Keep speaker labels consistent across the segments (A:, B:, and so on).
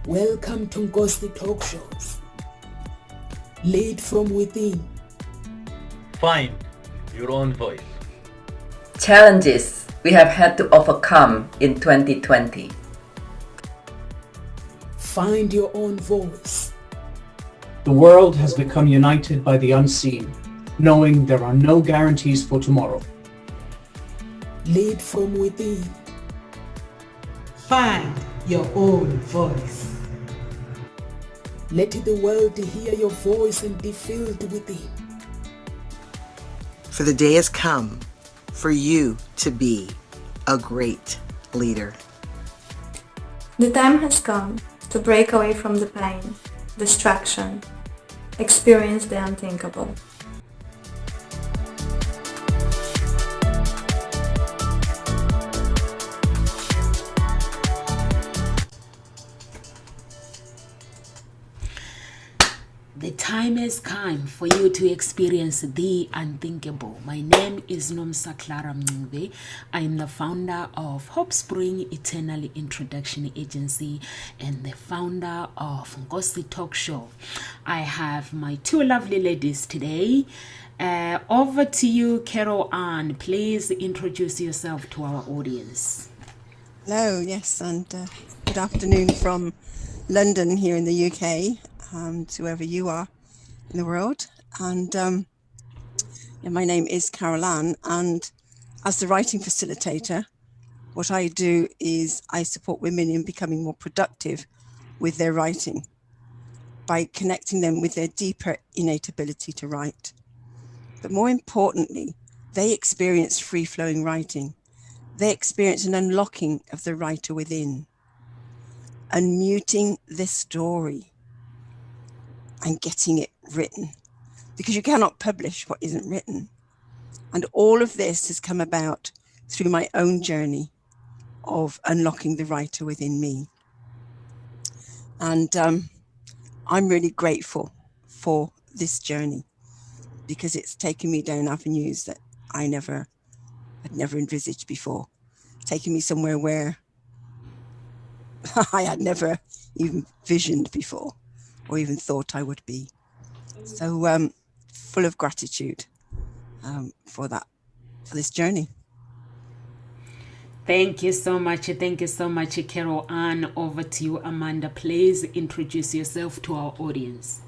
A: Welcome to Nkosi Talk Shows. Lead from within.
B: Find your own voice.
C: Challenges we have had to overcome in 2020.
A: Find your own voice.
D: The world has become united by the unseen, knowing there are no guarantees for tomorrow.
A: Lead from within.
E: Find your own voice.
A: Let the world hear your voice and be filled within.
F: For the day has come for you to be a great leader.
G: The time has come to break away from the pain, distraction, experience the unthinkable.
A: The time has come for you to experience the unthinkable. My name is Nomsa Clara Mngwe. I am the founder of Hope Spring Eternal Introduction Agency and the founder of Nkosi Talk Show. I have my two lovely ladies today. Over to you, Carol Ann. Please introduce yourself to our audience.
H: Hello, yes, and good afternoon from London here in the UK. To wherever you are in the world. And my name is Carol Ann, and as the writing facilitator, what I do is I support women in becoming more productive with their writing by connecting them with their deeper innate ability to write. But more importantly, they experience free-flowing writing. They experience an unlocking of the writer within, unmuting their story, and getting it written, because you cannot publish what isn't written. And all of this has come about through my own journey of unlocking the writer within me. And I'm really grateful for this journey because it's taken me down avenues that I had never envisaged before, taking me somewhere where I had never even visioned before, or even thought I would be. So full of gratitude for this journey.
A: Thank you so much. Thank you so much, Carol Ann. Over to you, Amanda. Please introduce yourself to our audience.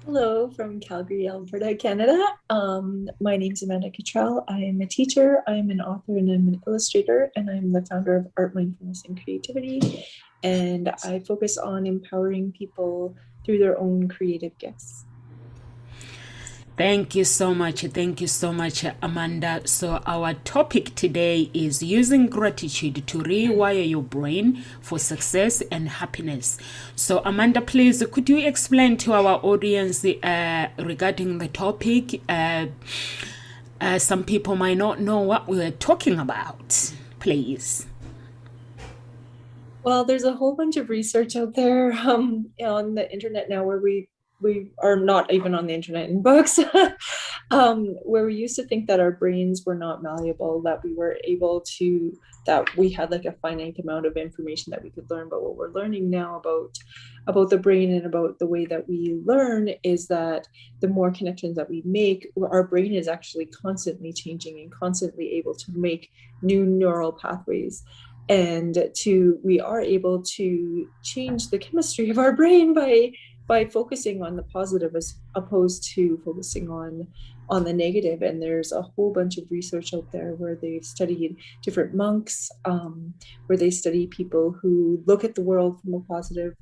I: Hello from Calgary, Alberta, Canada. My name is Amanda Cottrell. I am a teacher, I'm an author, and I'm an illustrator, and I'm the founder of Art, Mindfulness, and Creativity. And I focus on empowering people through their own creative gifts.
A: Thank you so much. Thank you so much, Amanda. So our topic today is using gratitude to rewire your brain for success and happiness. So Amanda, please, could you explain to our audience regarding the topic? Some people might not know what we're talking about, please.
I: Well, there's a whole bunch of research out there on the internet now where we are not even on the internet in books, where we used to think that our brains were not malleable, that we had like a finite amount of information that we could learn. But what we're learning now about the brain and about the way that we learn is that the more connections that we make, our brain is actually constantly changing and constantly able to make new neural pathways. And we are able to change the chemistry of our brain by focusing on the positive as opposed to focusing on the negative. And there's a whole bunch of research out there where they've studied different monks, where they study people who look at the world from a positive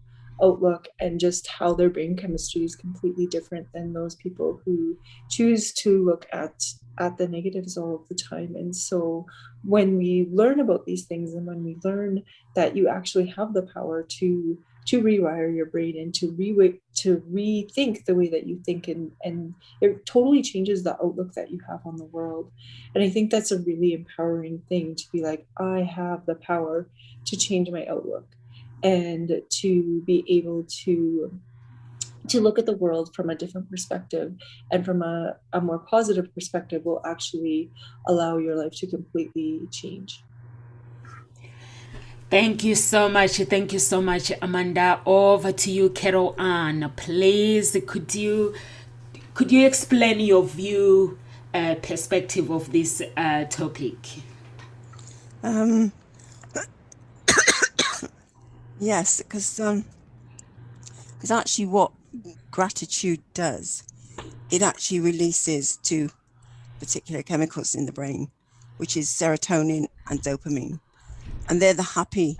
I: outlook and just how their brain chemistry is completely different than those people who choose to look at the negatives all of the time. And so when we learn about these things, and when we learn that you actually have the power to rewire your brain and to rethink the way that you think, and it totally changes the outlook that you have on the world. And I think that's a really empowering thing, to be like, I have the power to change my outlook and to be able to look at the world from a different perspective, and from a more positive perspective will actually allow your life to completely change.
A: Thank you so much. Thank you so much, Amanda. Over to you, Carol Ann. Please, could you explain your view, perspective of this topic?
H: Yes, because actually what gratitude does, it actually releases two particular chemicals in the brain, which is serotonin and dopamine, and they're the happy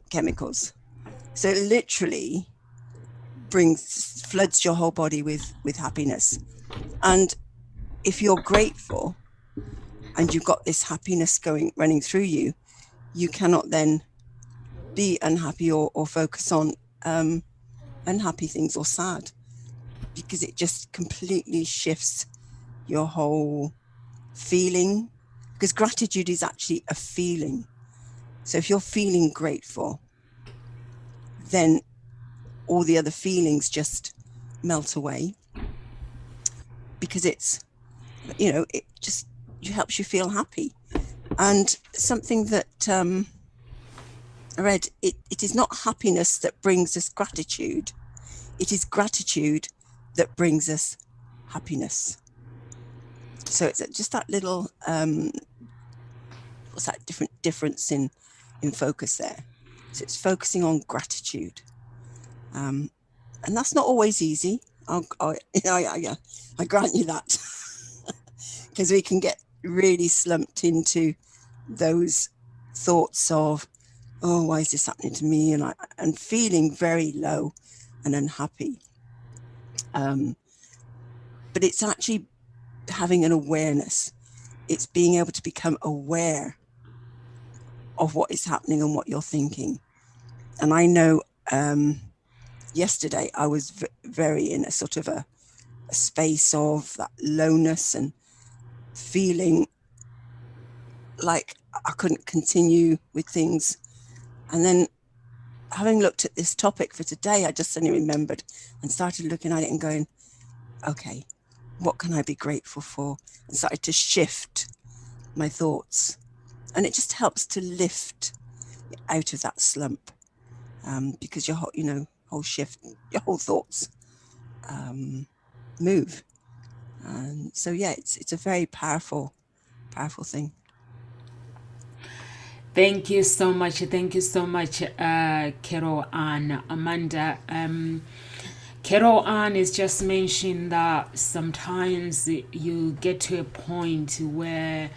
H: chemicals. So it literally floods your whole body with happiness. And if you're grateful and you've got this happiness running through you, you cannot then be unhappy or focus on unhappy things or sad, because it just completely shifts your whole feeling, because gratitude is actually a feeling. So if you're feeling grateful, then all the other feelings just melt away, because it's, it just helps you feel happy. And something that I read, it is not happiness that brings us gratitude, it is gratitude that brings us happiness. So it's just that little what's that difference in focus there. So it's focusing on gratitude, and that's not always easy. I grant you that, because we can get really slumped into those thoughts of, oh, why is this happening to me, and feeling very low and unhappy. But it's actually having an awareness. It's being able to become aware of what is happening and what you're thinking. And I know yesterday I was very in a sort of a space of that lowness and feeling like I couldn't continue with things. And then, having looked at this topic for today, I just suddenly remembered and started looking at it and going, okay, what can I be grateful for? And started to shift my thoughts. And it just helps to lift out of that slump, because your whole shift, your whole thoughts move. And so, yeah, it's a very powerful thing.
A: Thank you so much. Thank you so much, Carol Ann. Amanda, Carol Ann is just mentioned that sometimes you get to a point where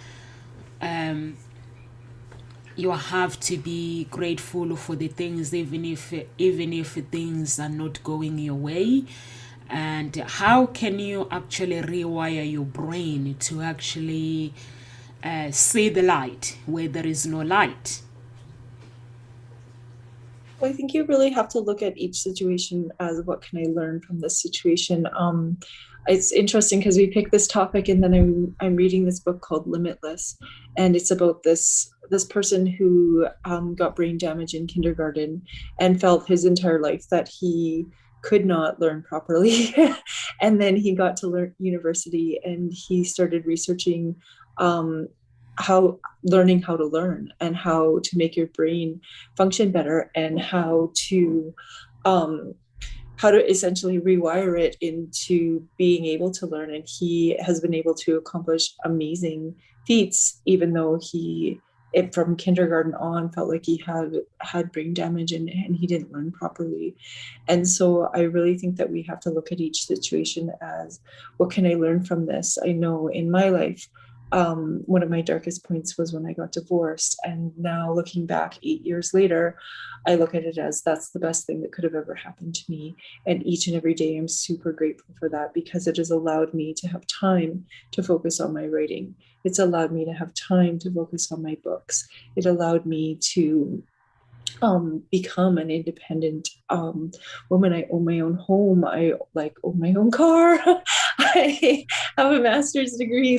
A: you have to be grateful for the things, even if things are not going your way. And how can you actually rewire your brain to actually see the light where there is no light?
I: Well, I think you really have to look at each situation as, what can I learn from this situation? It's interesting because we picked this topic, and then I'm reading this book called Limitless, and it's about this person who got brain damage in kindergarten and felt his entire life that he could not learn properly. And then he got to learn university, and he started researching learning how to learn and how to make your brain function better, and how to essentially rewire it into being able to learn. And he has been able to accomplish amazing feats, even though from kindergarten on felt like he had brain damage and he didn't learn properly. And so I really think that we have to look at each situation as, what can I learn from this? I know in my life, one of my darkest points was when I got divorced. And now, looking back 8 years later, I look at it as, that's the best thing that could have ever happened to me. And each and every day I'm super grateful for that, because it has allowed me to have time to focus on my writing. It's allowed me to have time to focus on my books. It allowed me to become an independent woman. I own my own home. I own my own car. I have a master's degree.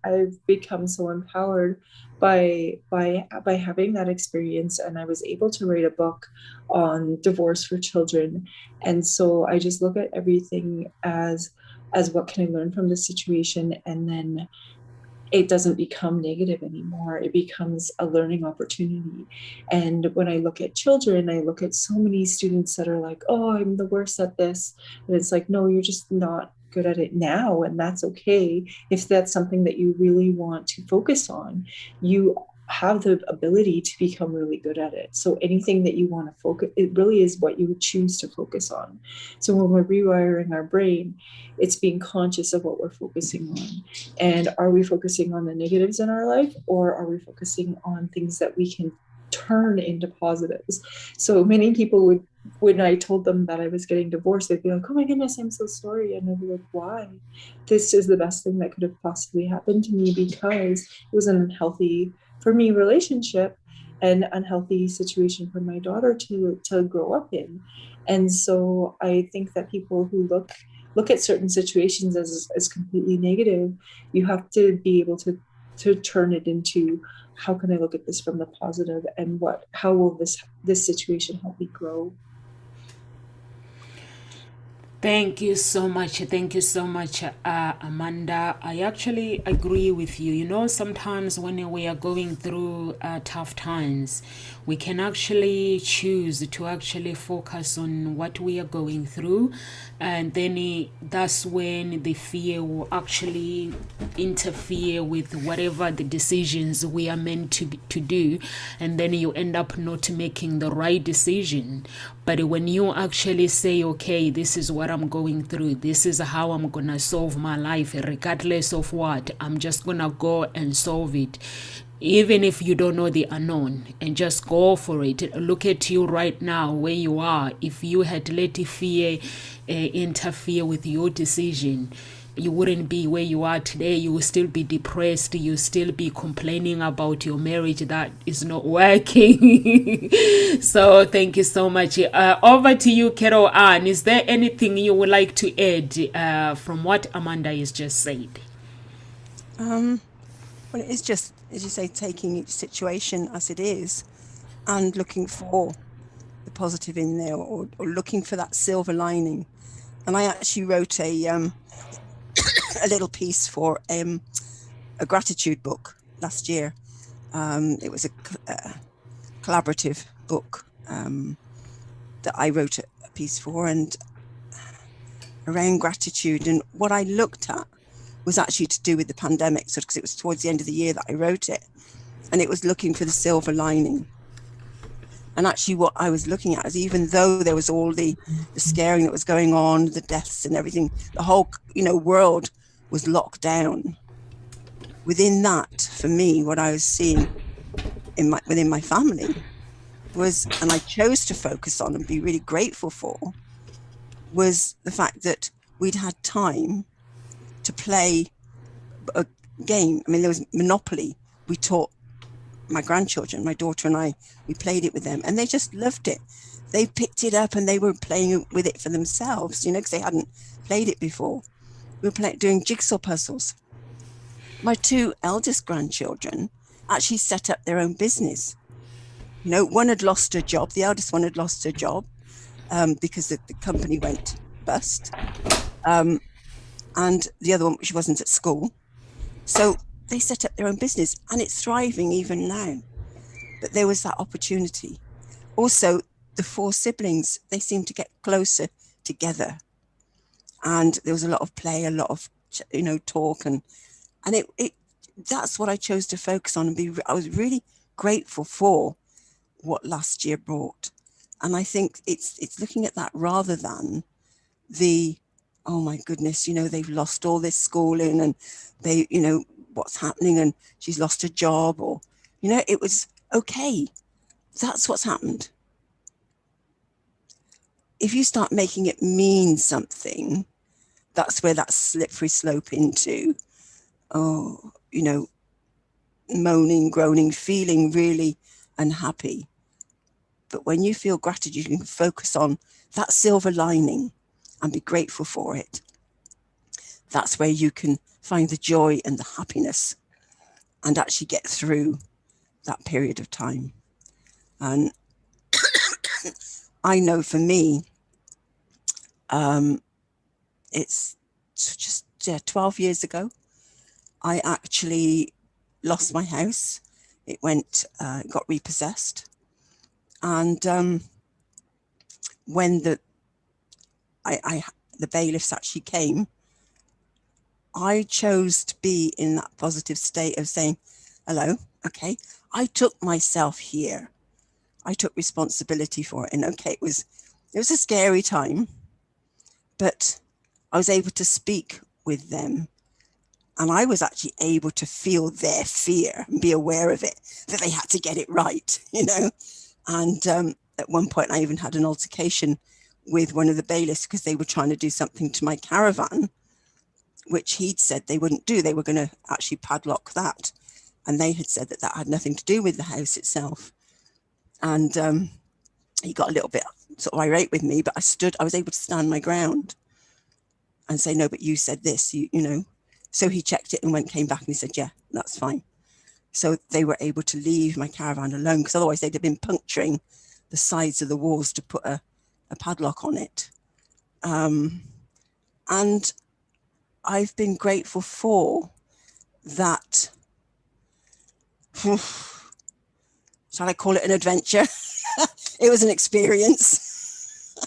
I: I've become so empowered by having that experience. And I was able to write a book on divorce for children. And so I just look at everything as what can I learn from this situation, and then it doesn't become negative anymore. It becomes a learning opportunity. And when I look at children, I look at so many students that are like, oh, I'm the worst at this. And it's like, no, you're just not good at it now. And that's okay. If that's something that you really want to focus on, you have the ability to become really good at it. So anything that you want to focus, it really is what you choose to focus on. So when we're rewiring our brain, it's being conscious of what we're focusing on. And are we focusing on the negatives in our life, or are we focusing on things that we can turn into positives? So many people would, when I told them that I was getting divorced, they'd be like, oh my goodness, I'm so sorry. And I'd be like, why? This is the best thing that could have possibly happened to me, because it was an unhealthy, for me, relationship, and unhealthy situation for my daughter to grow up in. And so I think that people who look at certain situations as completely negative, you have to be able to turn it into, how can I look at this from the positive, and how will this situation help me grow?
A: Thank you so much. Thank you so much, Amanda. I actually agree with you. You know, sometimes when we are going through tough times, we can actually choose to actually focus on what we are going through. And then that's when the fear will actually interfere with whatever the decisions we are meant to do. And then you end up not making the right decision. But when you actually say, okay, this is what I'm going through, this is how I'm going to solve my life, regardless of what, I'm just going to go and solve it. Even if you don't know the unknown, and just go for it. Look at you right now where you are. If you had let fear interfere with your decision, you wouldn't be where you are today. You will still be depressed. You will still be complaining about your marriage that is not working. So thank you so much. Over to you, Carol Ann. Is there anything you would like to add from what Amanda has just said?
H: Well, it is just, as you say, taking each situation as it is and looking for the positive in there, or looking for that silver lining. And I actually wrote a little piece for a gratitude book last year. It was a collaborative book that I wrote a piece for, and around gratitude. And what I looked at was actually to do with the pandemic, so because it was towards the end of the year that I wrote it, and it was looking for the silver lining. And actually what I was looking at is, even though there was all the scaring that was going on, the deaths and everything, the whole world was locked down. Within that, for me, what I was seeing within my family was, and I chose to focus on and be really grateful for, was the fact that we'd had time to play a game. I mean, there was Monopoly. We taught my grandchildren, my daughter and I, we played it with them, and they just loved it. They picked it up and they were playing with it for themselves, because they hadn't played it before. We were doing jigsaw puzzles. My two eldest grandchildren actually set up their own business. One had lost her job. The eldest one had lost her job because the company went bust. And the other one, she wasn't at school. So they set up their own business, and it's thriving even now. But there was that opportunity. Also, the four siblings, they seemed to get closer together. And there was a lot of play, a lot of, talk. And it that's what I chose to focus on, and I was really grateful for what last year brought. And I think it's looking at that rather than the, oh my goodness, they've lost all this schooling, and they, what's happening, and she's lost her job, or, it was okay. That's what's happened. If you start making it mean something, that's where that slippery slope into, moaning, groaning, feeling really unhappy. But when you feel gratitude, you can focus on that silver lining and be grateful for it. That's where you can find the joy and the happiness and actually get through that period of time. And I know for me, it's just 12 years ago, I actually lost my house. It got repossessed. And when the bailiffs actually came, I chose to be in that positive state of saying, hello, okay, I took myself here. I took responsibility for it. And okay, it was a scary time, but I was able to speak with them. And I was actually able to feel their fear and be aware of it, that they had to get it right, you know. And at one point, I even had an altercation with one of the bailiffs because they were trying to do something to my caravan, which he'd said they wouldn't do. They were going to actually padlock that. And they had said that that had nothing to do with the house itself. And he got a little bit sort of irate with me, but I was able to stand my ground and say, no, but you said this, you know. So he checked it and came back and he said, yeah, that's fine. So they were able to leave my caravan alone, because otherwise they'd have been puncturing the sides of the walls to put a padlock on it. And I've been grateful for that. Shall I call it an adventure? It was an experience,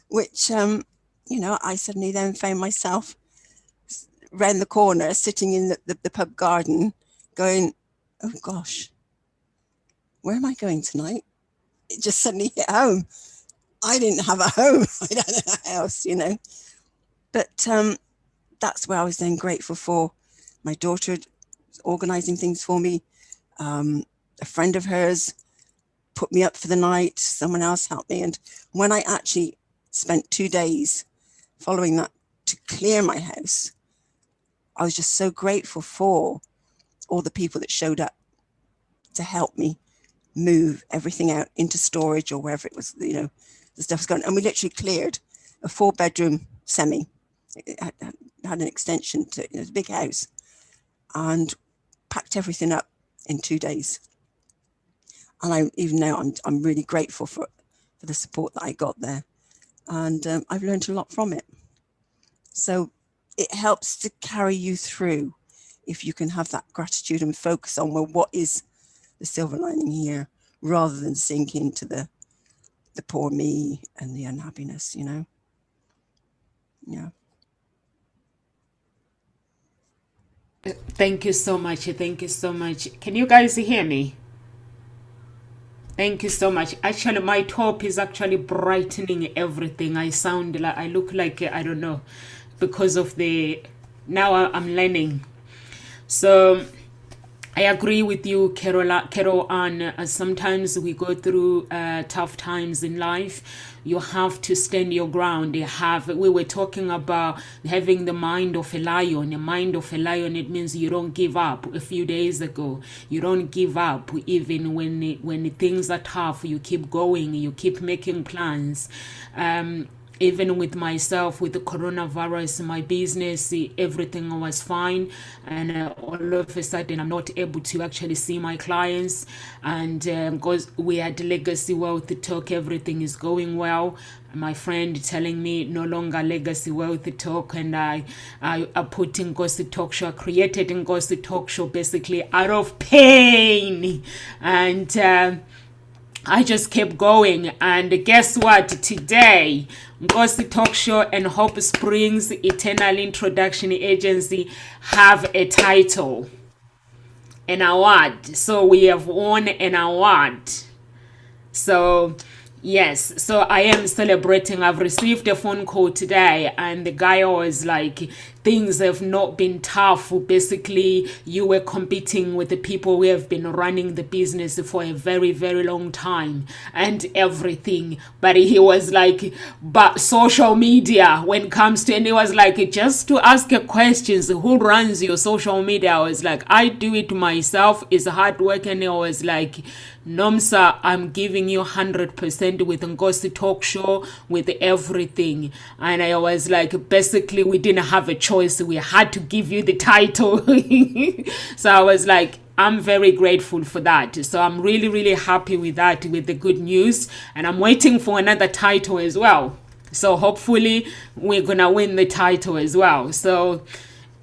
H: which, you know, I suddenly then found myself round the corner, sitting in the pub garden, going, oh gosh, where am I going tonight? It just suddenly hit home. I didn't have a home. I don't have a house, you know. But that's where I was then grateful for my daughter organising things for me. A friend of hers put me up for the night. Someone else helped me. And when I actually spent 2 days following that to clear my house, I was just so grateful for all the people that showed up to help me move everything out into storage or wherever it was, you know, the stuff's gone. And we literally cleared a 4-bedroom semi. It had an extension to it. It was a big house, and packed everything up in 2 days. And even now I'm really grateful for the support that I got there. And I've learned a lot from it. So it helps to carry you through if you can have that gratitude and focus on, well, what is the silver lining here, rather than sink into the poor me and the unhappiness, you know. Yeah.
A: Thank you so much. Thank you so much. Can you guys hear me? Thank you so much. Actually, my top is actually brightening everything. I look like, I don't know, because of now I'm learning. So I agree with you, Carol Ann. Sometimes we go through tough times in life. You have to stand your ground. We were talking about having the mind of a lion. The mind of a lion, it means you don't give up. A few days ago, you don't give up. Even when things are tough, you keep going. You keep making plans. Even with myself, with the coronavirus, my business, everything was fine. And all of a sudden, I'm not able to actually see my clients. And because we had Legacy Wealth Talk, everything is going well. My friend telling me no longer Legacy Wealth Talk, and I put in Ngozi Talk Show, created in Ngozi Talk Show basically out of pain. And I just kept going, and guess what? Today, Ngozi Talk Show and Hope Springs Eternal Introduction Agency have a title, an award. So we have won an award. So yes, so I am celebrating. I've received a phone call today, and the guy was like, things have not been tough. Basically, you were competing with the people who have been running the business for a very, very long time and everything. But he was like, but social media, when it comes to, and he was like, just to ask questions, who runs your social media? I was like, I do it myself. It's hard work. And he was like, Nomsa, I'm giving you 100% with Ngozi Talk Show, with everything. And I was like, basically, we didn't have a choice. We had to give you the title. So I was like, I'm very grateful for that. So I'm really, really happy with that, with the good news. And I'm waiting for another title as well. So hopefully we're going to win the title as well. So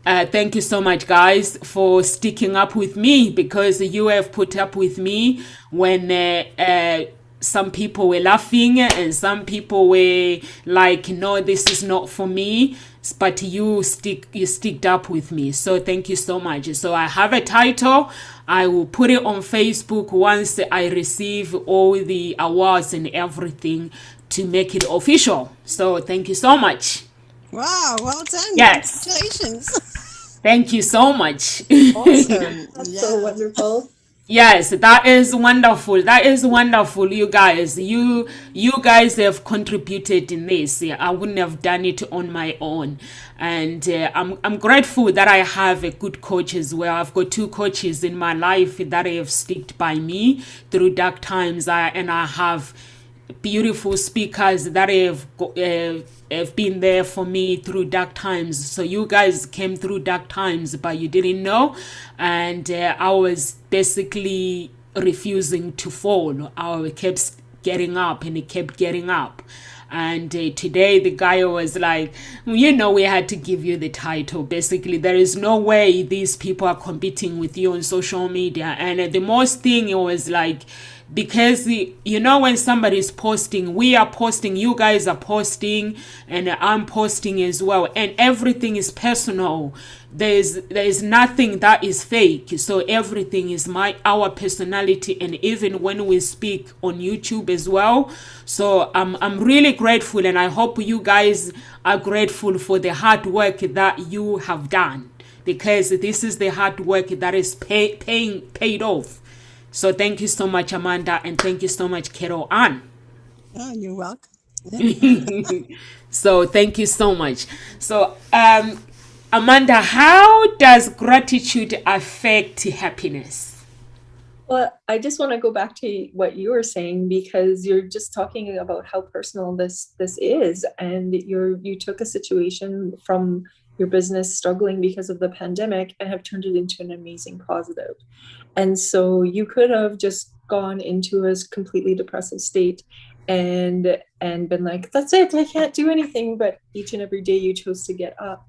A: Thank you so much, guys, for sticking up with me, because you have put up with me when some people were laughing and some people were like, no, this is not for me. But you sticked up with me. So thank you so much. So I have a title. I will put it on Facebook once I receive all the awards and everything to make it official. So thank you so much.
H: Wow, well done.
A: Yes.
H: Congratulations.
A: Thank you so much.
H: Awesome.
I: That's so wonderful.
A: Yes, that is wonderful. That is wonderful, you guys. You guys have contributed in this. I wouldn't have done it on my own, and I'm grateful that I have a good coach as well. I've got 2 coaches in my life that have stuck by me through dark times, and I have beautiful speakers that have been there for me through dark times. So you guys came through dark times, but you didn't know, and I was basically refusing to fall. I kept getting up and it kept getting up. And today the guy was like, you know, we had to give you the title. Basically, there is no way these people are competing with you on social media. And the most thing, it was like, because you know, when somebody's posting, we are posting, you guys are posting, and I'm posting as well, and everything is personal. There's nothing that is fake. So everything is our personality, and even when we speak on YouTube as well. So I'm really grateful, and I hope you guys are grateful for the hard work that you have done, because this is the hard work that is paid off. So thank you so much, Amanda, and thank you so much, Carol Ann.
H: Oh, you're welcome.
A: So thank you so much. So Amanda, how does gratitude affect happiness?
I: Well, I just want to go back to what you were saying, because you're just talking about how personal this is, and you took a situation from your business struggling because of the pandemic and have turned it into an amazing positive. And so you could have just gone into a completely depressive state and been like, that's it, I can't do anything. But each and every day you chose to get up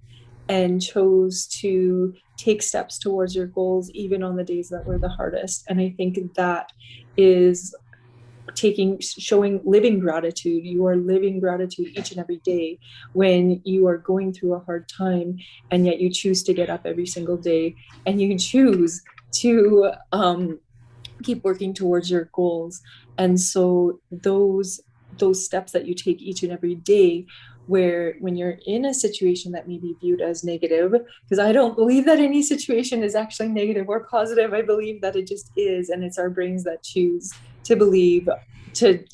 I: and chose to take steps towards your goals, even on the days that were the hardest. And I think that is living gratitude. You are living gratitude each and every day when you are going through a hard time, and yet you choose to get up every single day, and you choose to keep working towards your goals. And so those steps that you take each and every day, where when you're in a situation that may be viewed as negative, because I don't believe that any situation is actually negative or positive. I believe that it just is, and it's our brains that choose to believe, to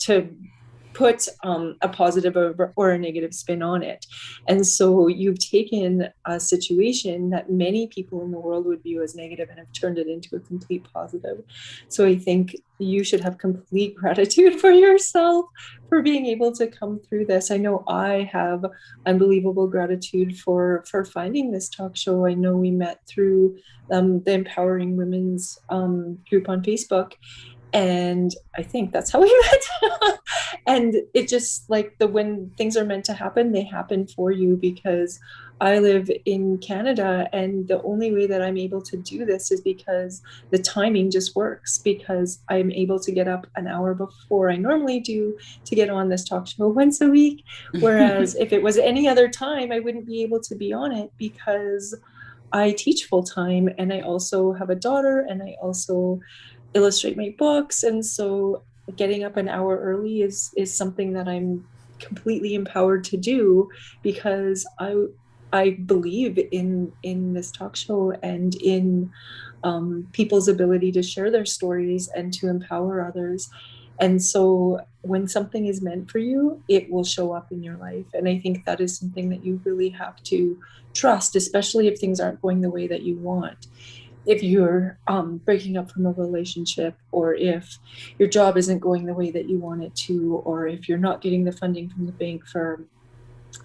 I: put a positive or a negative spin on it. And so you've taken a situation that many people in the world would view as negative and have turned it into a complete positive. So I think you should have complete gratitude for yourself for being able to come through this. I know I have unbelievable gratitude for finding this talk show. I know we met through the Empowering Women's group on Facebook, and I think that's how we met. And it just, like, when things are meant to happen, they happen for you, because I live in Canada, and the only way that I'm able to do this is because the timing just works, because I'm able to get up an hour before I normally do to get on this talk show once a week. Whereas if it was any other time, I wouldn't be able to be on it, because I teach full time, and I also have a daughter, and I also illustrate my books. And so getting up an hour early is something that I'm completely empowered to do, because I believe in this talk show and in people's ability to share their stories and to empower others. And so when something is meant for you, it will show up in your life. And I think that is something that you really have to trust, especially if things aren't going the way that you want. If you're breaking up from a relationship, or if your job isn't going the way that you want it to, or if you're not getting the funding from the bank for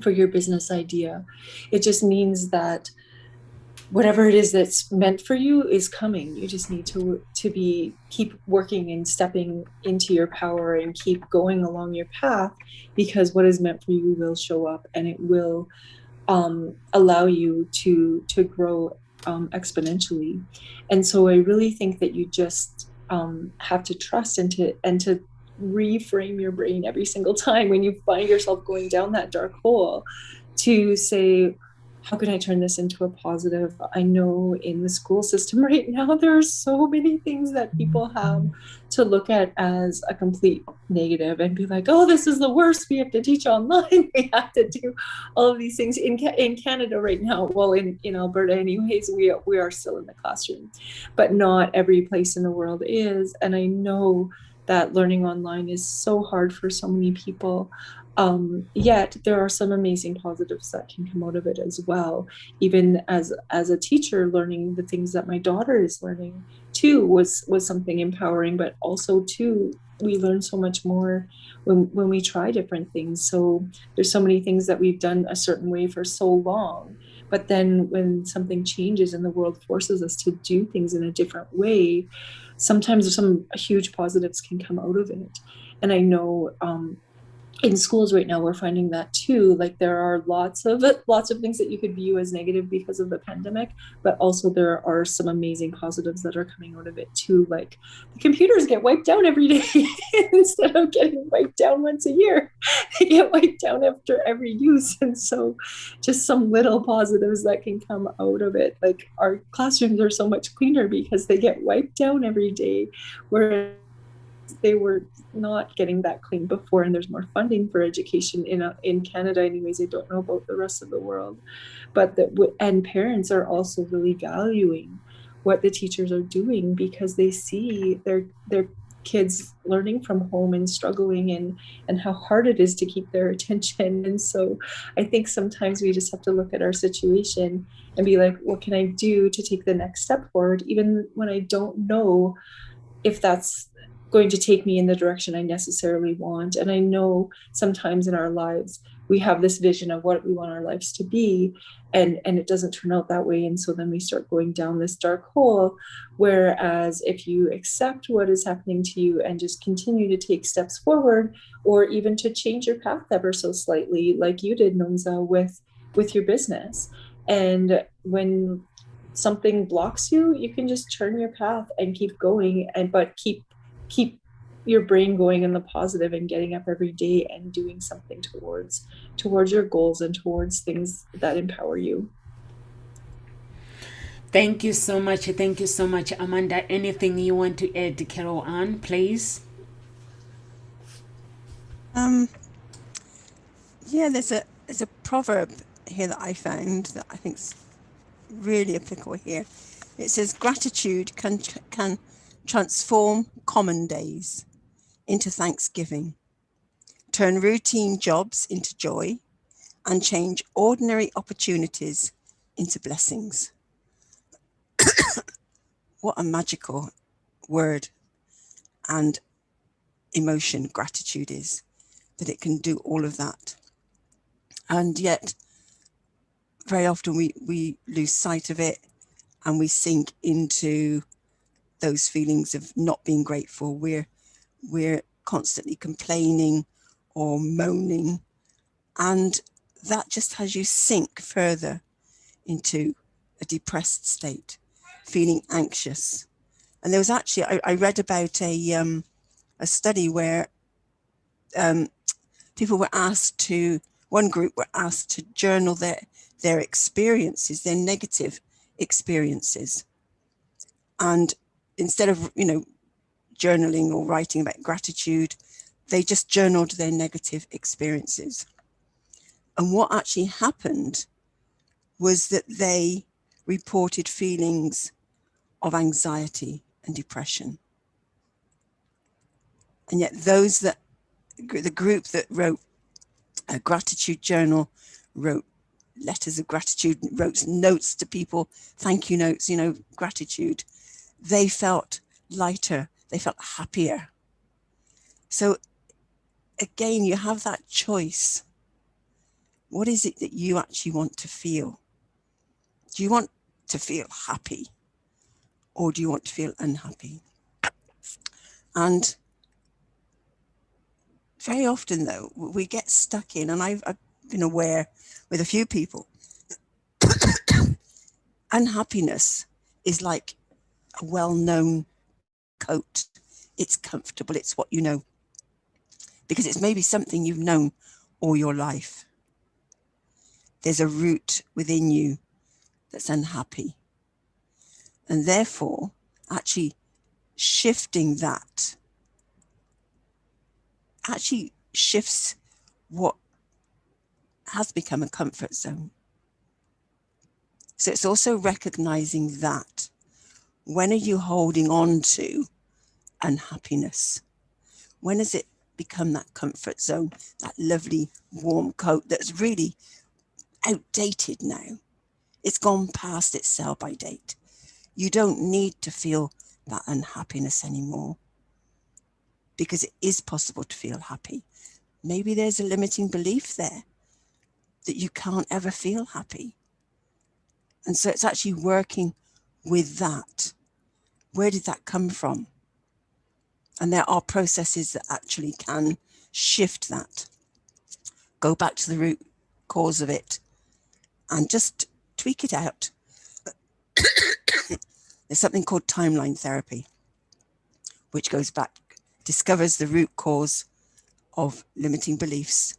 I: your business idea, it just means that whatever it is that's meant for you is coming. You just need to keep working and stepping into your power and keep going along your path, because what is meant for you will show up, and it will allow you to grow exponentially. And so I really think that you just have to trust and to reframe your brain every single time when you find yourself going down that dark hole, to say, how can I turn this into a positive? I know in the school system right now, there are so many things that people have to look at as a complete negative and be like, oh, this is the worst. We have to teach online. We have to do all of these things in Canada right now. Well, in Alberta anyways, we are still in the classroom, but not every place in the world is. And I know that learning online is so hard for so many people. Yet there are some amazing positives that can come out of it as well. Even as a teacher, learning the things that my daughter is learning too was something empowering, but also too, we learn so much more when we try different things. So there's so many things that we've done a certain way for so long, but then when something changes and the world forces us to do things in a different way, sometimes some huge positives can come out of it. And I know in schools right now, we're finding that too. Like there are lots of things that you could view as negative because of the pandemic, but also there are some amazing positives that are coming out of it too. Like the computers get wiped down every day instead of getting wiped down once a year. They get wiped down after every use. And so just some little positives that can come out of it. Like our classrooms are so much cleaner because they get wiped down every day, whereas they were not getting that clean before, and there's more funding for education in Canada anyways. I don't know about the rest of the world, but and parents are also really valuing what the teachers are doing because they see their kids learning from home and struggling and how hard it is to keep their attention. And so I think sometimes we just have to look at our situation and be like, what can I do to take the next step forward, even when I don't know if that's going to take me in the direction I necessarily want. And I know sometimes in our lives, we have this vision of what we want our lives to be, and it doesn't turn out that way. And so then we start going down this dark hole. Whereas if you accept what is happening to you and just continue to take steps forward, or even to change your path ever so slightly, like you did, Nomza, with your business. And when something blocks you, you can just turn your path and keep going, but keep your brain going in the positive and getting up every day and doing something towards your goals and towards things that empower you.
A: Thank you so much. Thank you so much, Amanda. Anything you want to add, Carol Ann, please?
H: Yeah, there's a proverb here that I found that I think's really applicable here. It says gratitude can transform common days into thanksgiving, turn routine jobs into joy, and change ordinary opportunities into blessings. What a magical word and emotion gratitude is, that it can do all of that. And yet, very often we lose sight of it and we sink into those feelings of not being grateful. We're constantly complaining or moaning, and that just has you sink further into a depressed state, feeling anxious. And there was actually, I read about a study where people were asked to, one group were asked to journal their experiences, their negative experiences. And instead of, journaling or writing about gratitude, they just journaled their negative experiences. And what actually happened was that they reported feelings of anxiety and depression. And yet the group that wrote a gratitude journal, wrote letters of gratitude, wrote notes to people, thank you notes, gratitude, they felt lighter, they felt happier. So again, you have that choice. What is it that you actually want to feel? Do you want to feel happy, or do you want to feel unhappy? And very often, though, we get stuck in, and I've been aware with a few people unhappiness is like a well-known coat. It's comfortable, it's what you know, because it's maybe something you've known all your life. There's a root within you that's unhappy. And therefore, actually shifting that actually shifts what has become a comfort zone. So it's also recognizing that when are you holding on to unhappiness? When has it become that comfort zone, that lovely warm coat that's really outdated now? It's gone past its sell-by date. You don't need to feel that unhappiness anymore, because it is possible to feel happy. Maybe there's a limiting belief there that you can't ever feel happy. And so it's actually working with that. Where did that come from? And there are processes that actually can shift that. Go back to the root cause of it and just tweak it out. There's something called timeline therapy, which goes back, discovers the root cause of limiting beliefs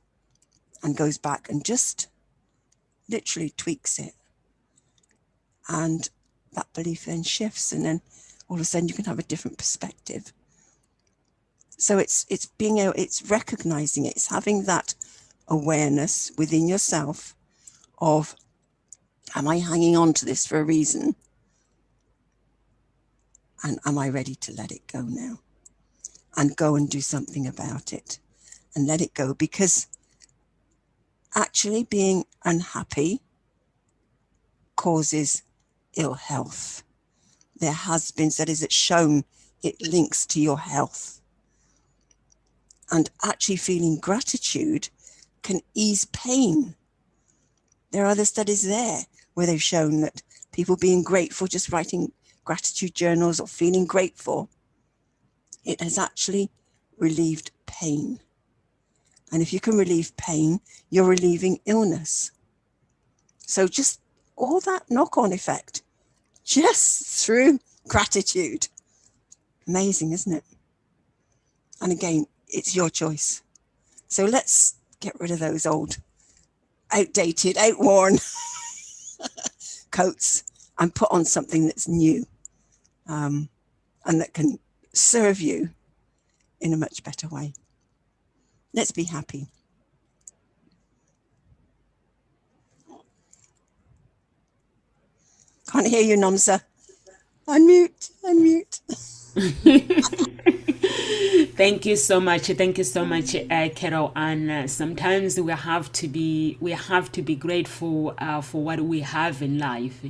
H: and goes back and just literally tweaks it. And that belief then shifts, and then all of a sudden you can have a different perspective. So it's being able, it's recognizing it, it's having that awareness within yourself of, am I hanging on to this for a reason? And am I ready to let it go now? And go and do something about it and let it go, because actually being unhappy causes ill health. There has been studies that shown it links to your health. And actually feeling gratitude can ease pain. There are other studies there where they've shown that people being grateful, just writing gratitude journals or feeling grateful, it has actually relieved pain. And if you can relieve pain, you're relieving illness. So just all that knock-on effect, just through gratitude. Amazing, isn't it? And again, it's your choice. So let's get rid of those old, outdated, outworn coats and put on something that's new, and that can serve you in a much better way. Let's be happy. Can't hear you, Nomsa. Unmute, unmute.
A: Thank you so much. Thank you so much, Carol. And sometimes we have to be grateful for what we have in life.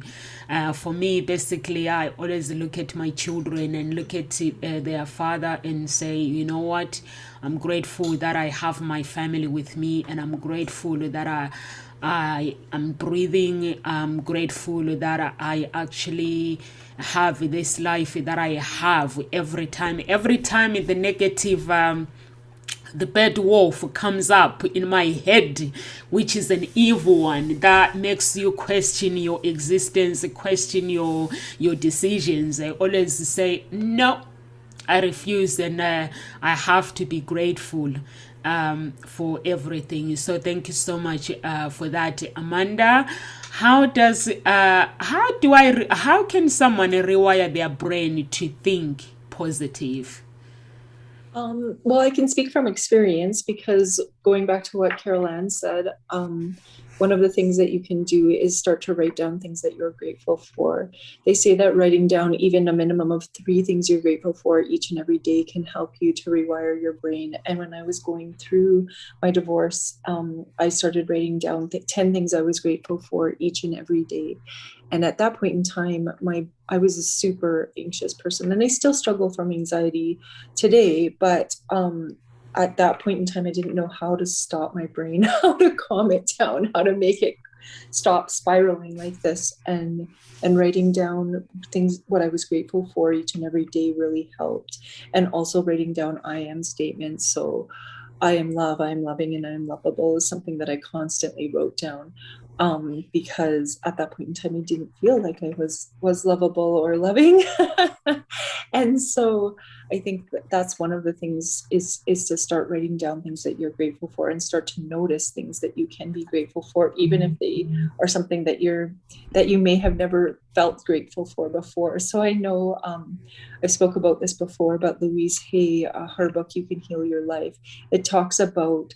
A: For me, basically, I always look at my children and look at their father and say, you know what? I'm grateful that I have my family with me, and I'm grateful that I am breathing. I'm grateful that I actually have this life that I have. Every time the negative the bad wolf comes up in my head, which is an evil one that makes you question your existence, question your decisions, I always say no, I refuse, and I have to be grateful for everything. So thank you so much for that, Amanda. How can someone rewire their brain to think positive?
I: Well, I can speak from experience, because going back to what Carol Ann said, one of the things that you can do is start to write down things that you're grateful for. They say that writing down even a minimum of 3 things you're grateful for each and every day can help you to rewire your brain. And when I was going through my divorce, I started writing down 10 things I was grateful for each and every day. And at that point in time, I was a super anxious person, and I still struggle from anxiety today. But at that point in time, I didn't know how to stop my brain, how to calm it down, how to make it stop spiraling like this. And writing down things, what I was grateful for each and every day really helped. And also writing down I am statements. So I am love, I am loving, and I am lovable is something that I constantly wrote down, because at that point in time, I didn't feel like I was lovable or loving. And so I think that's one of the things is to start writing down things that you're grateful for and start to notice things that you can be grateful for, even if they are something that you may have never felt grateful for before. So I know I spoke about this before, about Louise Hay, her book, You Can Heal Your Life. It talks about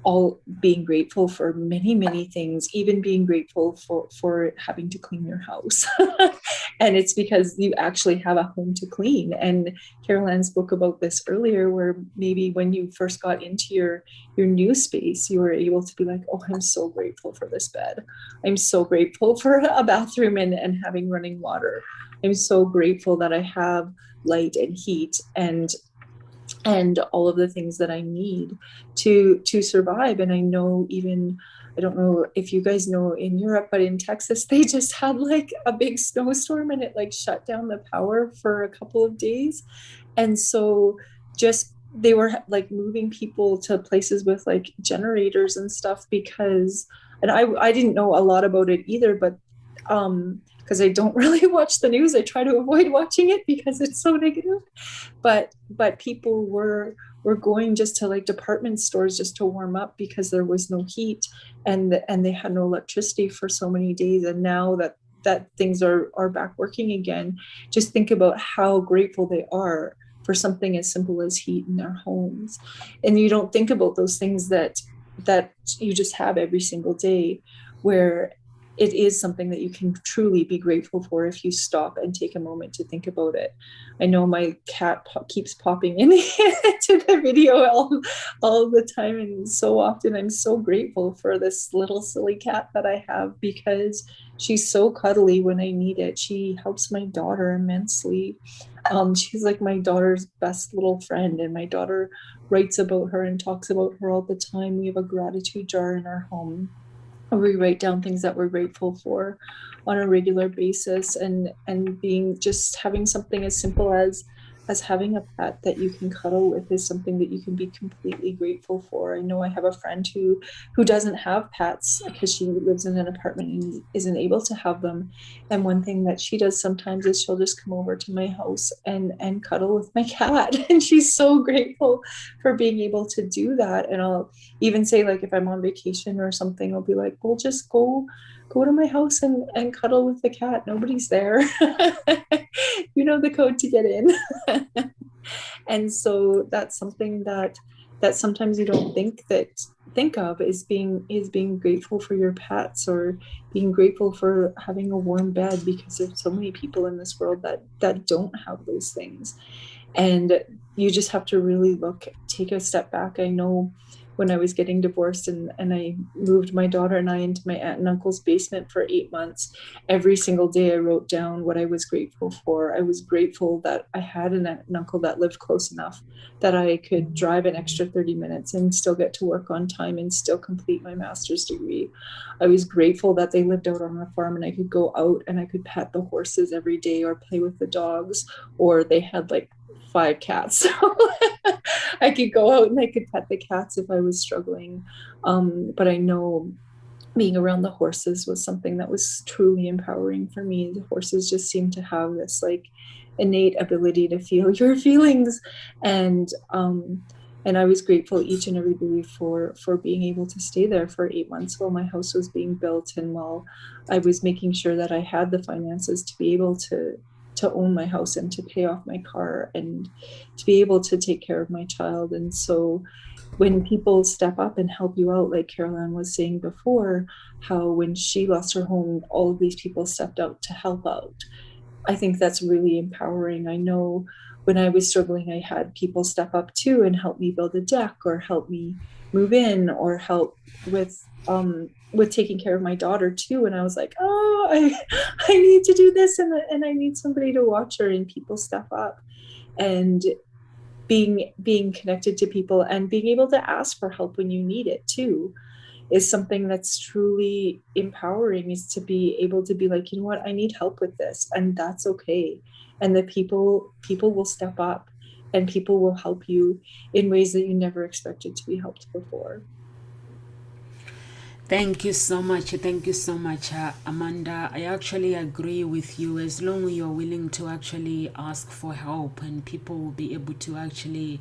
I: all being grateful for many, many things, even being grateful for having to clean your house. And it's because you actually have a home to clean. And Carol Ann spoke about this earlier, where maybe when you first got into your new space, you were able to be like, oh, I'm so grateful for this bed. I'm so grateful for a bathroom and having running water. I'm so grateful that I have light and heat and all of the things that I need to survive. And I know, even, I don't know if you guys know in Europe, but in Texas, they just had like a big snowstorm and it like shut down the power for a couple of days. And so just they were like moving people to places with like generators and stuff, because, and I didn't know a lot about it either, but because I don't really watch the news. I try to avoid watching it because it's so negative. But people were going just to like department stores just to warm up because there was no heat and they had no electricity for so many days. And now that things are back working again, just think about how grateful they are for something as simple as heat in their homes. And you don't think about those things that you just have every single day, where it is something that you can truly be grateful for if you stop and take a moment to think about it. I know my cat keeps popping in to the video all the time, and so often I'm so grateful for this little silly cat that I have, because she's so cuddly when I need it. She helps my daughter immensely. She's like my daughter's best little friend, and my daughter writes about her and talks about her all the time. We have a gratitude jar in our home. We write down things that we're grateful for on a regular basis, and being just having something as simple as having a pet that you can cuddle with is something that you can be completely grateful for. I know I have a friend who doesn't have pets because she lives in an apartment and isn't able to have them. And one thing that she does sometimes is she'll just come over to my house and cuddle with my cat. And she's so grateful for being able to do that. And I'll even say, like, if I'm on vacation or something, I'll be like, we'll just go to my house and cuddle with the cat. Nobody's there. You know the code to get in. And so that's something that sometimes you don't think of is being grateful for your pets, or being grateful for having a warm bed, because there's so many people in this world that don't have those things. And you just have to really take a step back. I know when I was getting divorced and I moved my daughter and I into my aunt and uncle's basement for 8 months, every single day I wrote down what I was grateful for. I was grateful that I had an aunt and uncle that lived close enough that I could drive an extra 30 minutes and still get to work on time and still complete my master's degree. I was grateful that they lived out on a farm and I could go out and I could pet the horses every day or play with the dogs, or they had like 5 cats. So I could go out and I could pet the cats if I was struggling. But I know being around the horses was something that was truly empowering for me. The horses just seem to have this like innate ability to feel your feelings. And I was grateful each and every day for being able to stay there for 8 months while my house was being built, and while I was making sure that I had the finances to be able to own my house and to pay off my car and to be able to take care of my child. And so when people step up and help you out, like Carol Ann was saying before, how when she lost her home, all of these people stepped out to help out. I think that's really empowering. I know when I was struggling, I had people step up too and help me build a deck, or help me move in, or help with taking care of my daughter too. And I was like, oh, I need to do this, and I need somebody to watch her, and people step up. And being connected to people and being able to ask for help when you need it too is something that's truly empowering, is to be able to be like, you know what, I need help with this, and that's okay. And the people will step up. and people will help you in ways that you never expected to be helped before.
A: Thank you so much. Thank you so much, Amanda. I actually agree with you. As long as you're willing to actually ask for help, and people will be able to actually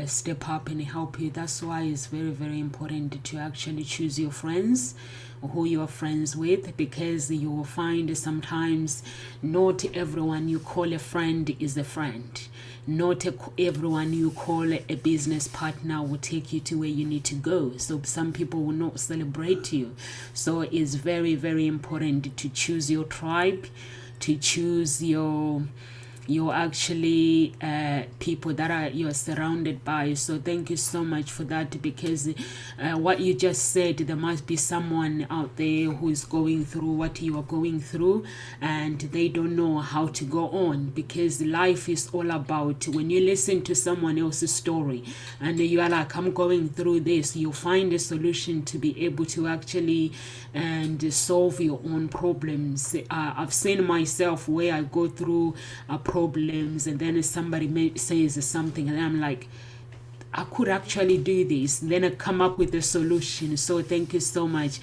A: step up and help you. That's why it's very, very important to actually choose your friends, who you're friends with, because you will find sometimes not everyone you call a friend is a friend. Not everyone you call a business partner will take you to where you need to go. So some people will not celebrate you. So it's very, very important to choose your tribe, to choose your actually people that you're surrounded by. So thank you so much for that, because what you just said, there must be someone out there who is going through what you are going through, and they don't know how to go on, because life is all about, when you listen to someone else's story and you are like, I'm going through this, you find a solution to be able to actually and solve your own problems. I've seen myself where I go through problems, and then somebody says something, and I'm like, I could actually do this. Then I come up with a solution. So thank you so much.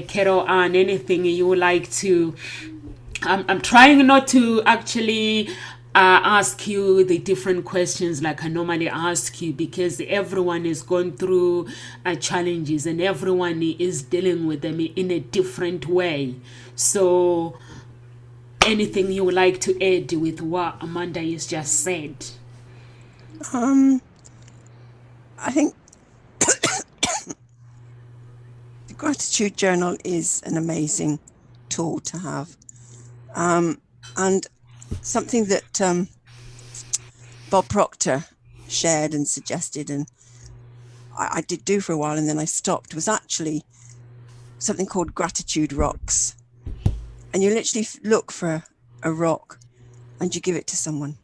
A: Carol Ann, anything you would like to... I'm trying not to actually ask you the different questions like I normally ask you, because everyone is going through challenges, and everyone is dealing with them in a different way. So anything you would like to add with what Amanda has just said?
H: I think the gratitude journal is an amazing tool to have. And something that Bob Proctor shared and suggested, and I did do for a while and then I stopped, was actually something called gratitude rocks. And you literally look for a rock and you give it to someone.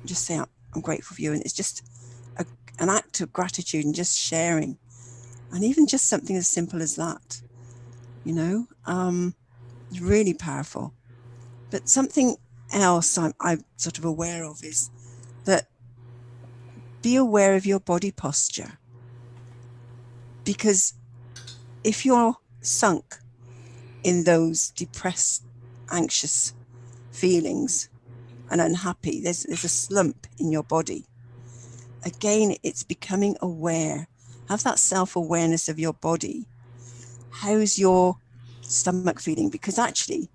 H: Just say, I'm grateful for you. And it's just an act of gratitude and just sharing. And even just something as simple as that, you know, it's really powerful. But something else I'm sort of aware of is that be aware of your body posture. Because if you're sunk in those depressed, anxious feelings and unhappy, there's a slump in your body. Again, it's becoming aware. Have that self-awareness of your body. How's your stomach feeling? Because actually,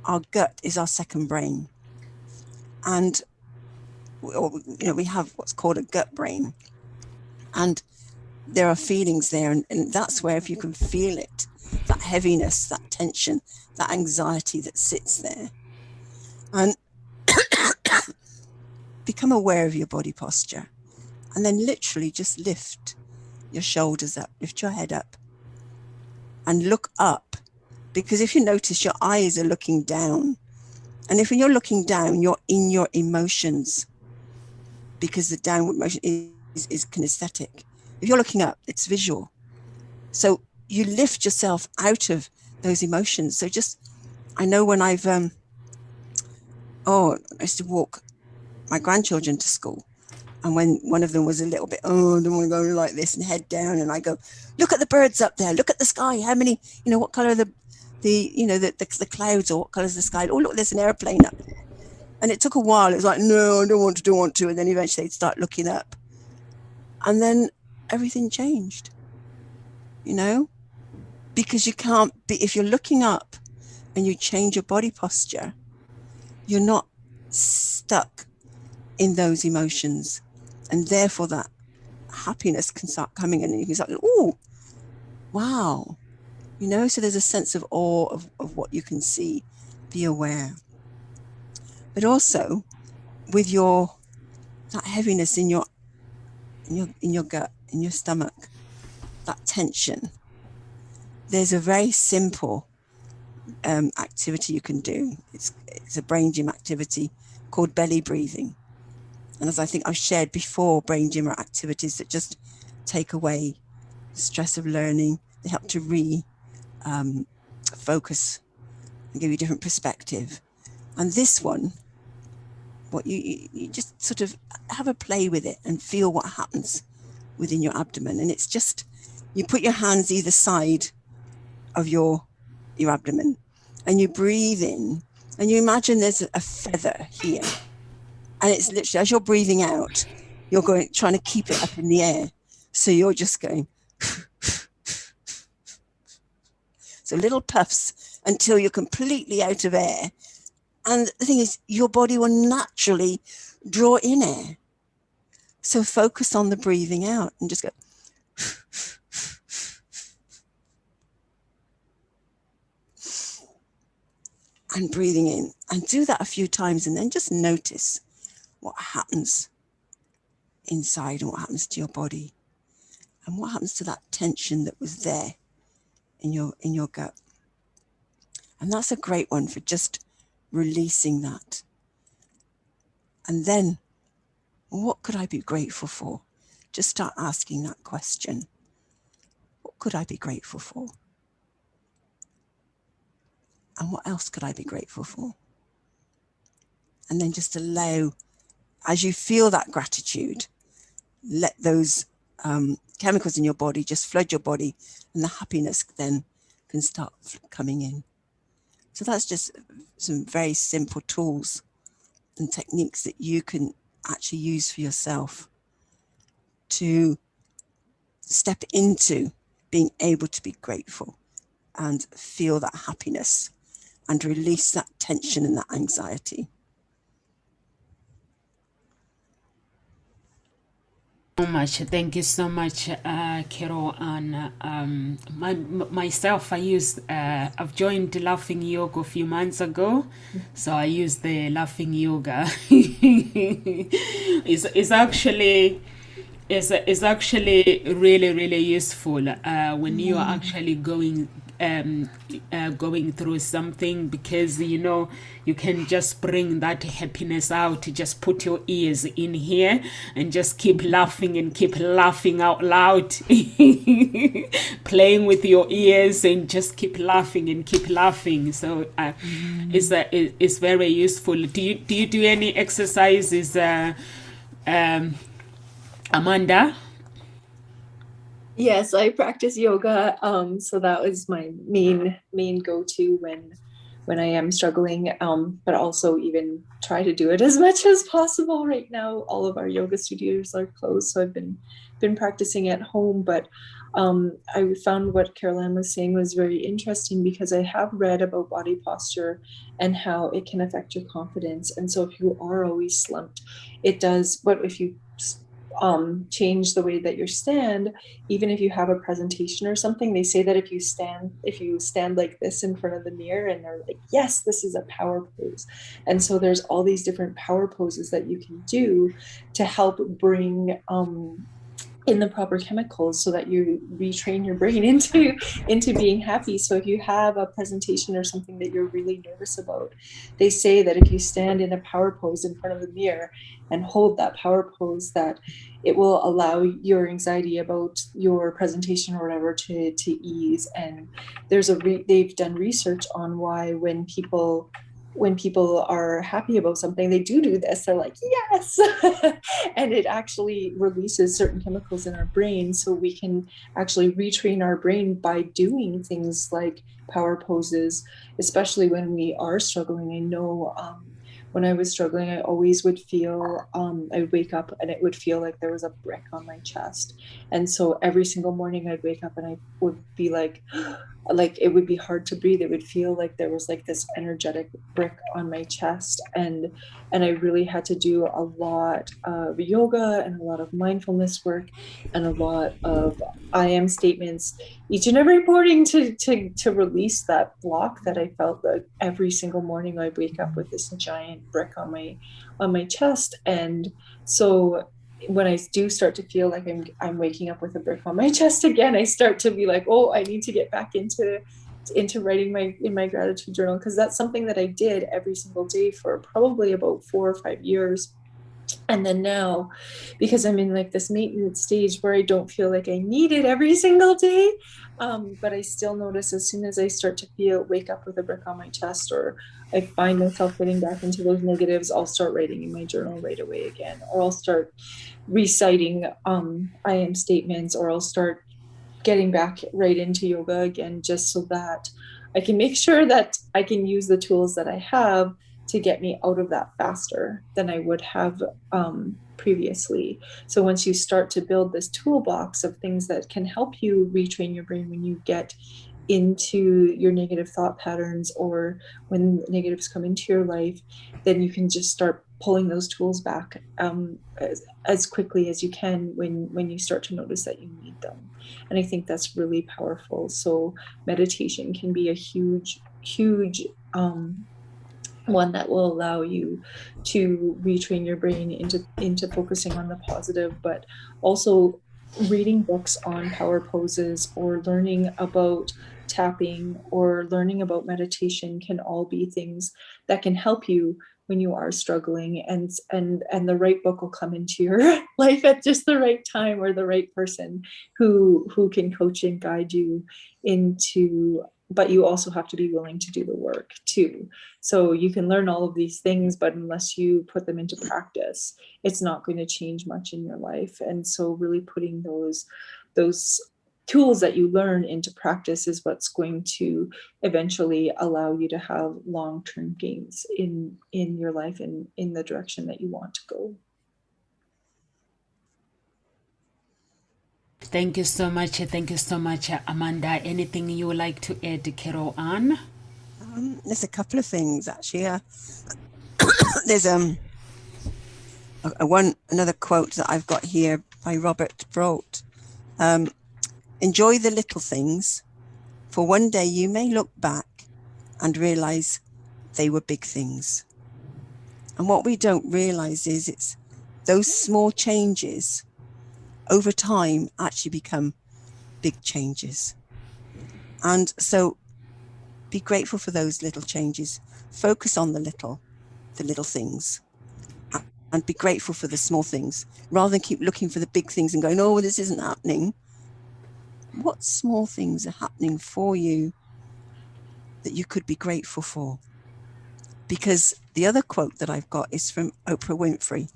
H: our gut is our second brain. And we have what's called a gut brain. And there are feelings there. And that's where, if you can feel it, that heaviness, that tension, that anxiety that sits there. And become aware of your body posture. And then literally just lift your shoulders up, lift your head up, and look up. Because if you notice, your eyes are looking down. And if when you're looking down, you're in your emotions, because the downward motion is kinesthetic. If you're looking up, it's visual. So you lift yourself out of those emotions. So just, I know when I used to walk my grandchildren to school. And when one of them was a little bit, I don't want to go like this, and head down, and I go, look at the birds up there, look at the sky, how many, what color are the clouds, or what color is the sky? Oh, look, there's an airplane up there. And it took a while. It was like, no, I don't want to. And then eventually they'd start looking up. And then everything changed, because you can't be, if you're looking up and you change your body posture, you're not stuck in those emotions. And therefore that happiness can start coming in, and you can start, oh, wow. So there's a sense of awe of what you can see. Be aware. But also with that heaviness in your gut, in your stomach, that tension, there's a very simple activity you can do. It's a brain gym activity called belly breathing. And as I think I've shared before, brain gym are activities that just take away the stress of learning. They help to focus and give you a different perspective. And this one, what you just sort of have a play with it and feel what happens within your abdomen. And it's just, you put your hands either side of your abdomen and you breathe in and you imagine there's a feather here. And it's literally, as you're breathing out, you're trying to keep it up in the air. So you're just going, so little puffs until you're completely out of air. And the thing is, your body will naturally draw in air. So focus on the breathing out and just go. And breathing in. And do that a few times and then just notice what happens inside and what happens to your body. And what happens to that tension that was there in your gut. And that's a great one for just releasing that. And then, what could I be grateful for? Just start asking that question. What could I be grateful for? And what else could I be grateful for? And then just allow, as you feel that gratitude, let those chemicals in your body just flood your body, and the happiness then can start coming in. So that's just some very simple tools and techniques that you can actually use for yourself to step into being able to be grateful and feel that happiness and release that tension and that anxiety.
A: So much. Thank you so much, Carol. And myself, I've joined laughing yoga a few months ago, so I use the laughing yoga. It's actually really useful when you are actually going through something, because you can just bring that happiness out. Just put your ears in here and just keep laughing and keep laughing out loud. Playing with your ears and just keep laughing and keep laughing. So it's very useful. Do you do any exercises, Amanda?
I: Yes, I practice yoga. So that was my main go-to when I am struggling. But also even try to do it as much as possible. Right now, all of our yoga studios are closed, so I've been practicing at home. But I found what Caroline was saying was very interesting, because I have read about body posture and how it can affect your confidence. And so if you are always slumped, it does. But if you change the way that you stand, even if you have a presentation or something, they say that if you stand like this in front of the mirror, and they're like, yes, this is a power pose. And so there's all these different power poses that you can do to help bring in the proper chemicals so that you retrain your brain into being happy. So if you have a presentation or something that you're really nervous about, they say that if you stand in a power pose in front of the mirror and hold that power pose, that it will allow your anxiety about your presentation or whatever to ease. And there's they've done research on why when people are happy about something, they do this. They're like, yes. And it actually releases certain chemicals in our brain, so we can actually retrain our brain by doing things like power poses, especially when we are struggling. I know when I was struggling, I always would feel, I'd wake up and it would feel like there was a brick on my chest. And so every single morning I'd wake up and I would be like it would be hard to breathe. It would feel like there was like this energetic brick on my chest. And I really had to do a lot of yoga and a lot of mindfulness work and a lot of I am statements each and every morning to release that block that I felt. That every single morning I'd wake up with this giant brick on my chest. And so when I do start to feel like I'm waking up with a brick on my chest again, I start to be like, oh, I need to get back into writing in my gratitude journal, because that's something that I did every single day for probably about 4 or 5 years. And then now, because I'm in like this maintenance stage where I don't feel like I need it every single day, but I still notice as soon as I start to wake up with a brick on my chest, or I find myself getting back into those negatives, I'll start writing in my journal right away again, or I'll start reciting I am statements, or I'll start getting back right into yoga again, just so that I can make sure that I can use the tools that I have to get me out of that faster than I would have previously. So once you start to build this toolbox of things that can help you retrain your brain when you get into your negative thought patterns, or when negatives come into your life, then you can just start pulling those tools back as quickly as you can when you start to notice that you need them. And I think that's really powerful. So meditation can be a huge one that will allow you to retrain your brain into focusing on the positive, but also reading books on power poses, or learning about tapping, or learning about meditation can all be things that can help you when you are struggling, and the right book will come into your life at just the right time, or the right person who can coach and guide you into, but you also have to be willing to do the work too. So you can learn all of these things, but unless you put them into practice, it's not going to change much in your life. And so really putting those tools that you learn into practice is what's going to eventually allow you to have long-term gains in your life and in the direction that you want to go.
A: Thank you so much. Thank you so much, Amanda. Anything you would like to add, Carol Ann?
H: There's a couple of things actually. There's another quote that I've got here by Robert Brault. Enjoy the little things, for one day you may look back and realize they were big things. And what we don't realize is it's those small changes over time actually become big changes. And so be grateful for those little changes. Focus on the little things, and be grateful for the small things, rather than keep looking for the big things and going, oh, this isn't happening. What small things are happening for you that you could be grateful for? Because the other quote that I've got is from Oprah Winfrey.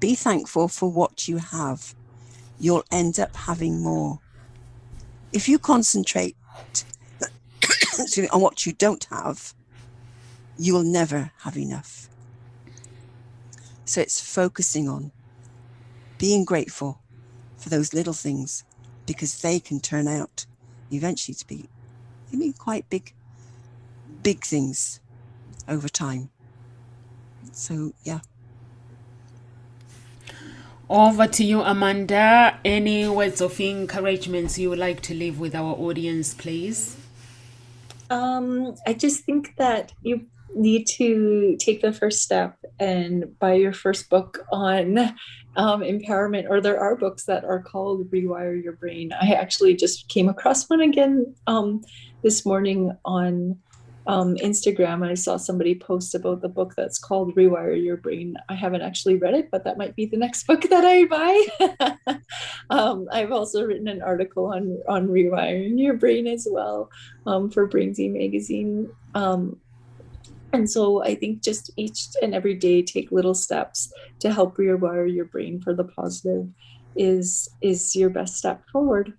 H: Be thankful for what you have. You'll end up having more. If you concentrate on what you don't have, you will never have enough. So it's focusing on being grateful for those little things, because they can turn out eventually to be quite big things over time. So yeah.
A: Over to you, Amanda. Any words of encouragement you would like to leave with our audience, please?
I: I just think that you need to take the first step and buy your first book on empowerment, or there are books that are called Rewire Your Brain. I actually just came across one again this morning on Instagram. I saw somebody post about the book that's called Rewire Your Brain. I haven't actually read it, but that might be the next book that I buy. I've also written an article on rewiring your brain as well for Brainsy magazine. And so I think just each and every day take little steps to help rewire your brain for the positive is your best step forward.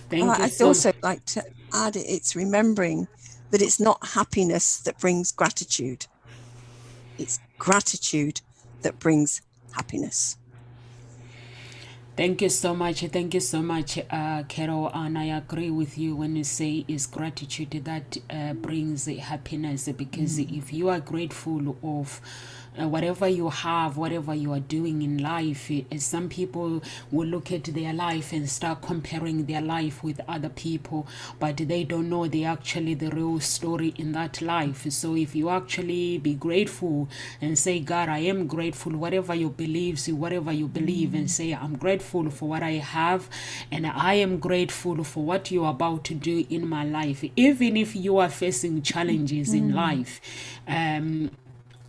A: Thank you.
H: I'd also like to add, it's remembering that it's not happiness that brings gratitude. It's gratitude that brings happiness.
A: Thank you so much. Thank you so much, Carol. And I agree with you when you say it's gratitude that brings happiness, because if you are grateful of whatever you have, whatever you are doing in life, some people will look at their life and start comparing their life with other people, but they don't know the real story in that life. So if you actually be grateful and say, God, I am grateful, whatever you believe, and say, I'm grateful for what I have, and I am grateful for what you are about to do in my life. Even if you are facing challenges in life,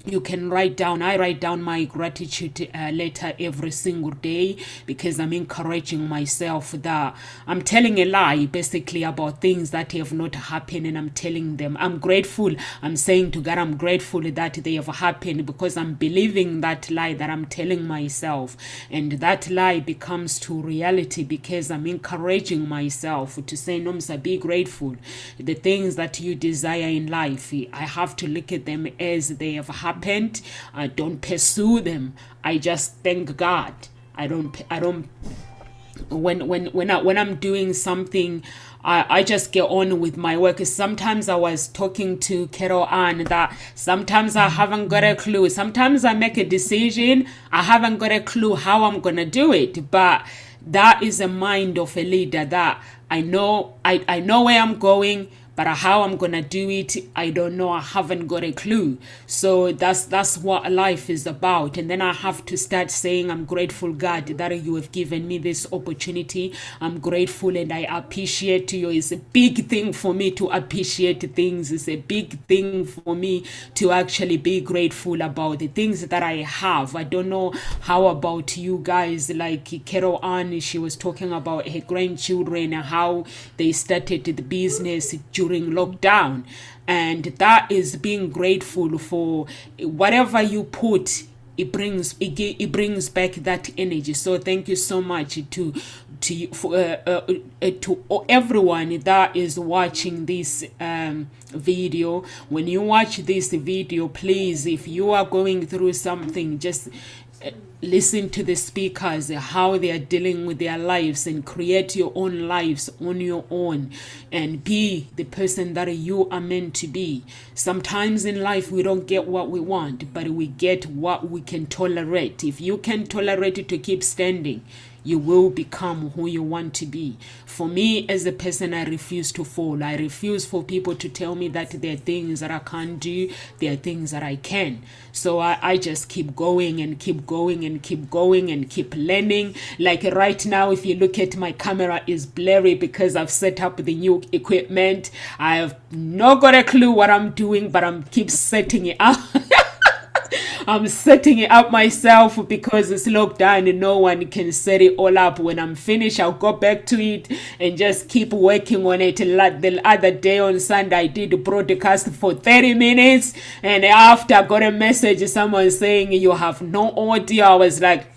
A: you can write down. I write down my gratitude letter every single day, because I'm encouraging myself that I'm telling a lie basically about things that have not happened, and I'm telling them I'm grateful. I'm saying to God I'm grateful that they have happened, because I'm believing that lie that I'm telling myself, and that lie becomes to reality because I'm encouraging myself to say, Nomsa, be grateful. The things that you desire in life, I have to look at them as they have happened. I don't pursue them. I just thank God. I don't when I'm doing something, I just get on with my work. Sometimes I was talking to Carol Ann that sometimes I haven't got a clue. Sometimes I make a decision, I haven't got a clue how I'm gonna do it, but that is a mind of a leader, that I know where I'm going, but how I'm gonna do it, I don't know. I haven't got a clue. So that's what life is about. And then I have to start saying, I'm grateful, God, that you have given me this opportunity. I'm grateful and I appreciate you. It's a big thing for me to appreciate things. It's a big thing for me to actually be grateful about the things that I have. I don't know how about you guys. Like Carol Ann, she was talking about her grandchildren and how they started the business during lockdown, and that is being grateful for whatever you put. It brings back that energy. So thank you so much to everyone that is watching this video. When you watch this video, please, if you are going through something, just listen to the speakers, how they are dealing with their lives, and create your own lives on your own, and be the person that you are meant to be. Sometimes in life we don't get what we want, but we get what we can tolerate. If you can tolerate it to keep standing, you will become who you want to be. For me, as a person, I refuse to fall. I refuse for people to tell me that there are things that I can't do, there are things that I can. So I just keep going and keep going and keep going and keep learning. Like right now, if you look at my camera, is blurry because I've set up the new equipment. I have not got a clue what I'm doing, but I'm keep setting it up. I'm setting it up myself because it's locked down and no one can set it all up. When I'm finished, I'll go back to it and just keep working on it. The other day on Sunday, I did a broadcast for 30 minutes, and after I got a message, someone saying you have no audio. I was like,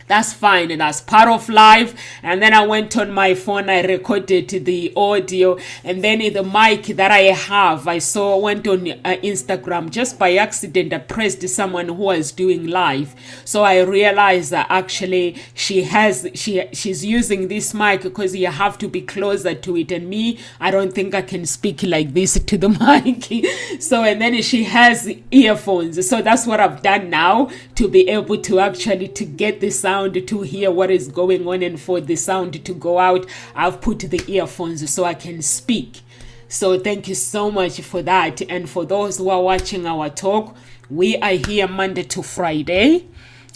A: that's fine, and that's part of life. And then I went on my phone, I recorded the audio, and then the mic that I have, went on Instagram just by accident. I pressed someone who was doing live, so I realized that actually she's using this mic because you have to be closer to it, and me, I don't think I can speak like this to the mic. So, and then she has earphones, so that's what I've done now to be able to actually to get the sound to hear what is going on, and for the sound to go out, I've put the earphones so I can speak. So thank you so much for that. And for those who are watching our talk, we are here Monday to Friday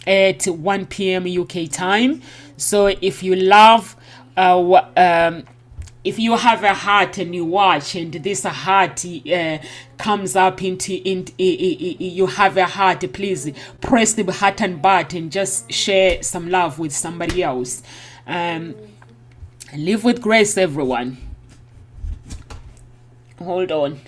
A: at 1 p.m. UK time. So if you love if you have a heart and you watch, and this heart comes up into you have a heart, please press the heart and button, just share some love with somebody else. Live with grace, everyone. Hold on.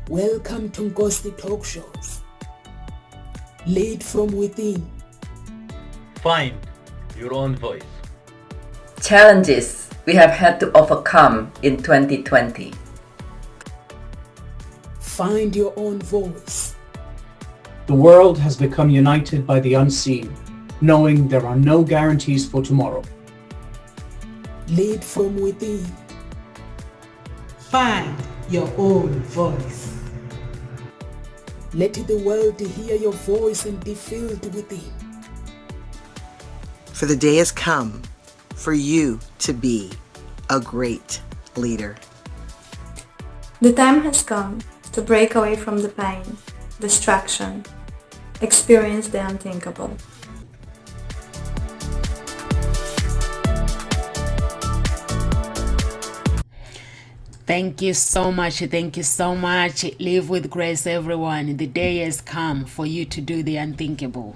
A: Welcome to Nkosi Talk Shows. Lead from within.
B: Find your own voice.
C: Challenges we have had to overcome in 2020.
A: Find your own voice.
D: The world has become united by the unseen, knowing there are no guarantees for tomorrow.
A: Lead from within.
E: Find your own voice.
A: Let the world hear your voice and be filled within.
F: For the day has come for you to be a great leader.
G: The time has come to break away from the pain, distraction, experience the unthinkable.
A: Thank you so much. Thank you so much. Live with grace, everyone. The day has come for you to do the unthinkable.